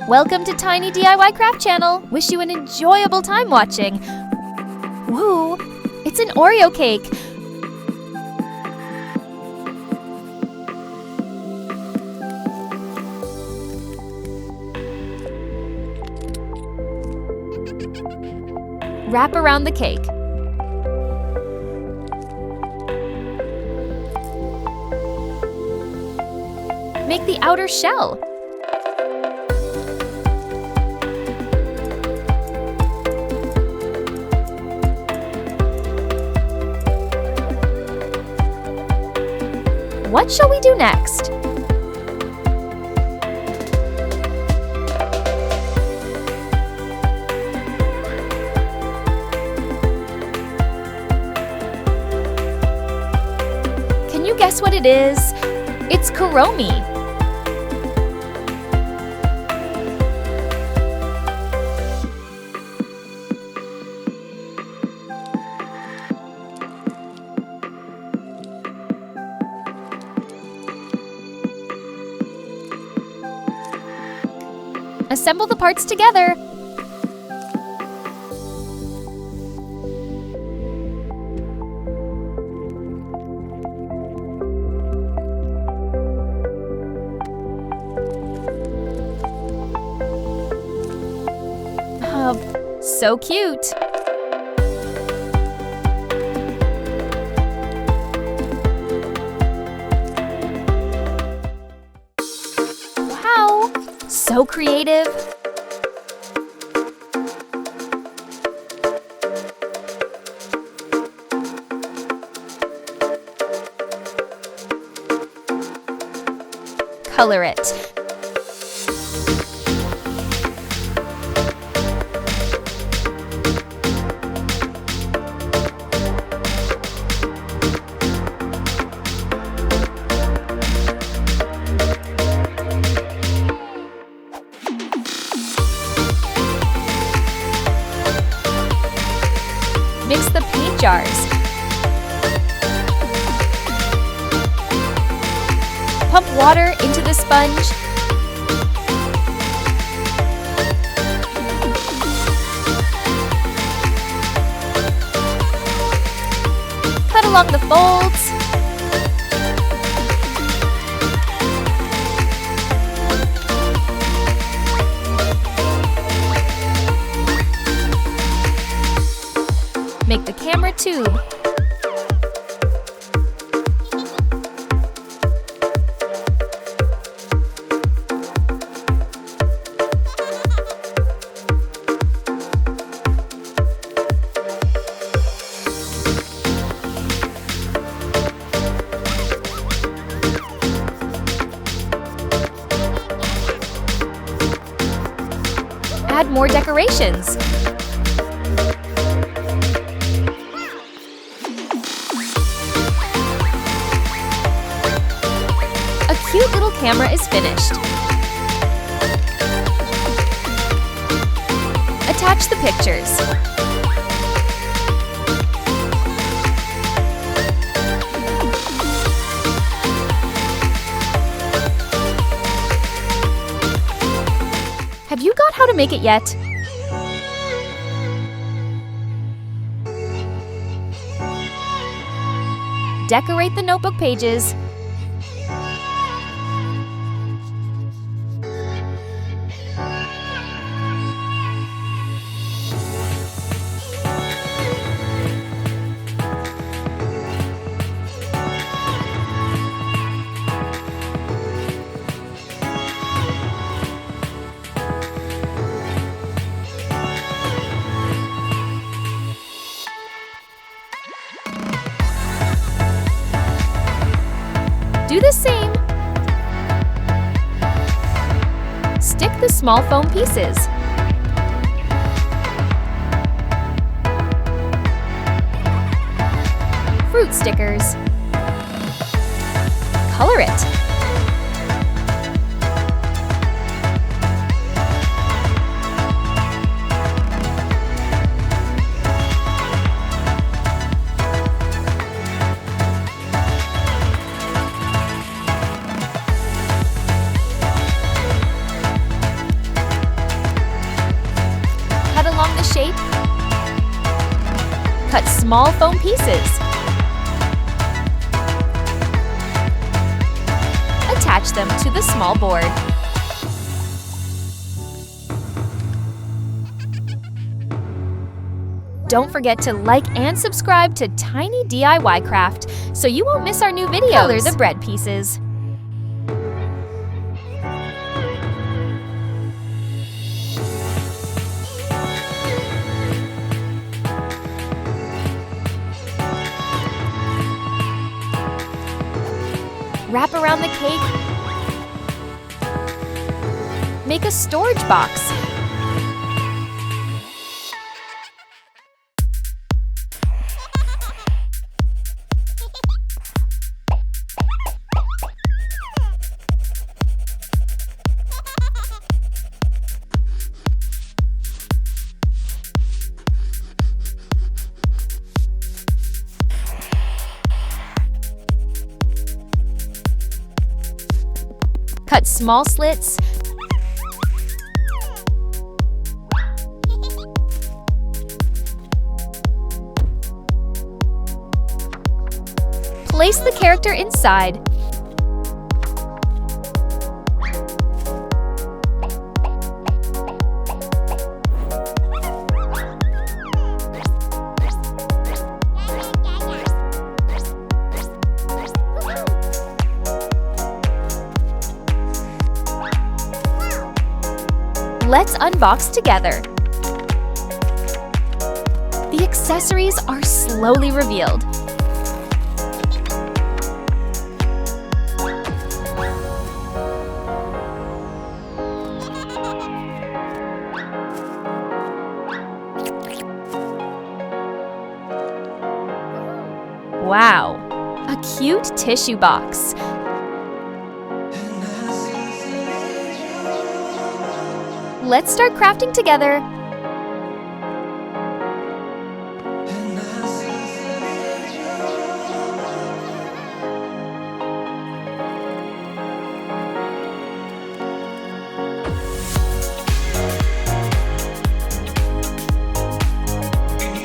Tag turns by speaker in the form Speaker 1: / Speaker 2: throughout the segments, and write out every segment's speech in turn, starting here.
Speaker 1: Welcome to Tiny DIY Craft Channel. Wish you an enjoyable time watching. Woo! It's an Oreo cake. Wrap around the cake. Make the outer shell. What shall we do next? Can you guess what it is? It's kuromi. Assemble the parts together. So cute. Wow, so creative. Color it. Mix the paint jars. Pump water into the sponge. Cut along the folds. Make the camera tube. Add more decorations. A cute little camera is finished. Attach the pictures. Have you got how to make it yet? Decorate the notebook pages. Do the same. Stick the small foam pieces. Fruit stickers. Color it. Cut small foam pieces. Attach them to the small board. Don't forget to like and subscribe to Tiny DIY Craft so you won't miss our new videos. Color the bread pieces. Wrap around the cake. Make a storage box. Cut small slits. Place the character inside. Let's unbox together. The accessories are slowly revealed. Wow, a cute tissue box. Let's start crafting together.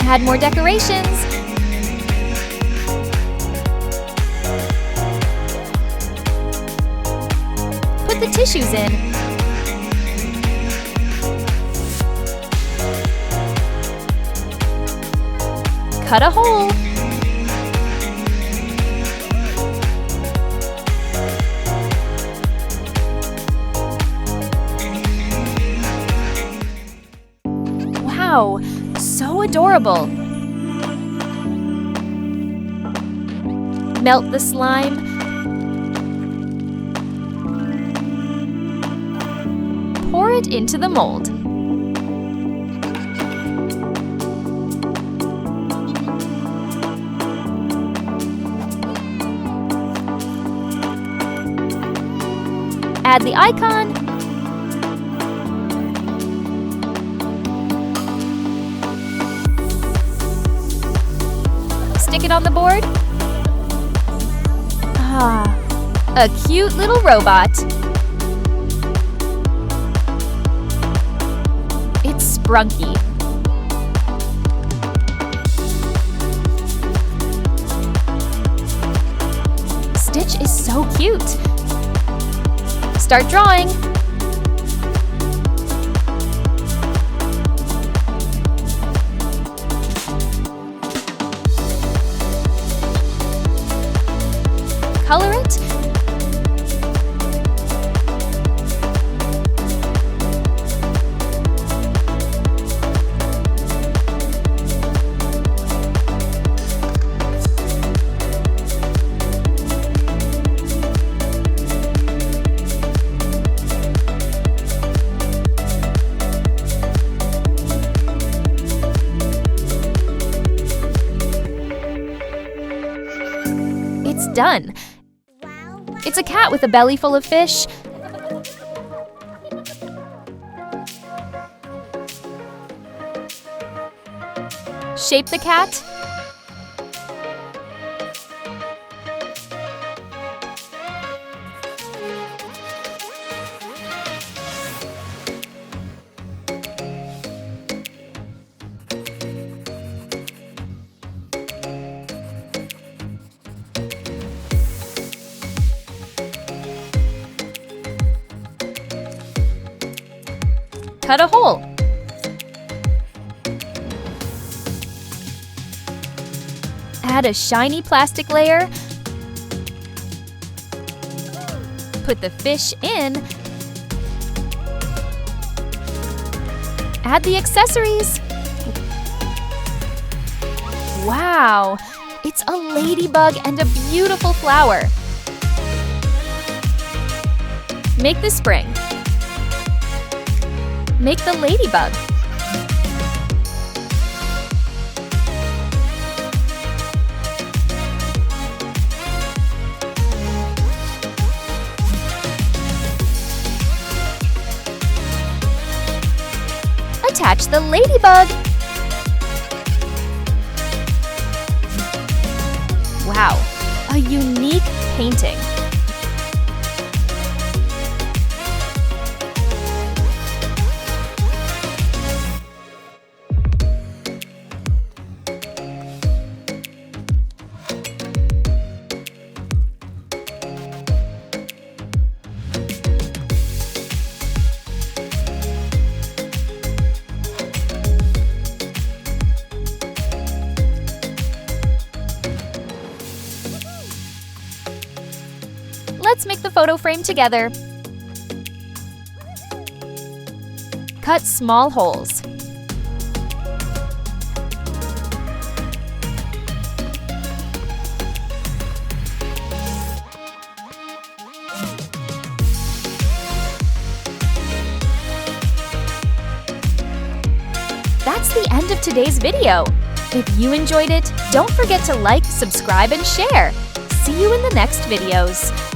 Speaker 1: Add more decorations. Put the tissues in. Cut a hole. Wow, so adorable. Melt the slime. Pour it into the mold. Add the icon. Stick it on the board. Ah, a cute little robot. It's sprunky. Stitch is so cute. Start drawing. Color it. It's done. It's a cat with a belly full of fish. Shape the cat. cut a hole. Add a shiny plastic layer. Put the fish in. Add the accessories. Wow! It's a ladybug and a beautiful flower. Make the spring. Make the ladybug. Attach the ladybug. Wow, a unique painting. Let's make the photo frame together. Cut small holes. That's the end of today's video. If you enjoyed it, don't forget to like, subscribe, and share. See you in the next videos.